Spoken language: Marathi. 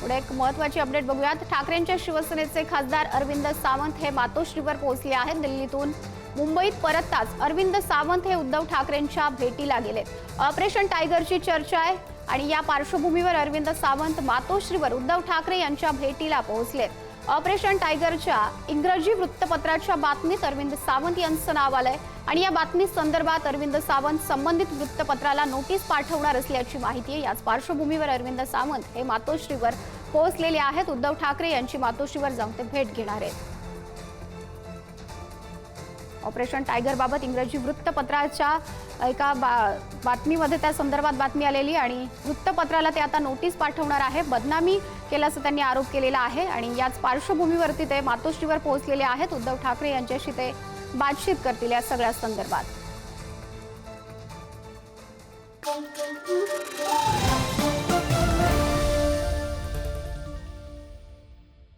पुढे एक महत्त्वाची अपडेट बघूयात। ठाकरेंच्या शिवसेनेचे खासदार अरविंद सावंत हे मातोश्रीवर पोहोचले आहेत। दिल्लीतून मुंबईत परतताच अरविंद सावंत हे उद्धव ठाकरेंच्या भेटीला गेले। ऑपरेशन टायगरची चर्चा आहे आणि या पार्श्वभूमीवर अरविंद सावंत मातोश्रीवर उद्धव ठाकरे यांच्या भेटीला पोहोचले। ऑपरेशन टायगरच्या इंग्रजी वृत्तपत्राच्या बातमीत अरविंद सावंत यांचं नाव आलंय आणि या बातमी संदर्भात अरविंद सावंत संबंधित वृत्तपत्राला नोटीस पाठवणार असल्याची माहिती आहे। याच पार्श्वभूमीवर अरविंद सावंत हे मातोश्रीवर पोहोचलेले आहेत। उद्धव ठाकरे यांची मातोश्रीवर जाऊन ते भेट घेणार आहेत। ऑपरेशन टायगर बाबत इंग्रजी वृत्तपत्राच्या एका बातमीमध्ये त्या संदर्भात बातमी आलेली आणि वृत्तपत्राला ते आता नोटीस पाठवणार आहे। बदनामी केल्याचा त्यांनी आरोप केलेला आहे आणि याच पार्श्वभूमीवरती ते मातोश्रीवर पोहोचलेले आहेत। उद्धव ठाकरे यांच्याशी ते बातचीत करतील या सगळ्या संदर्भात।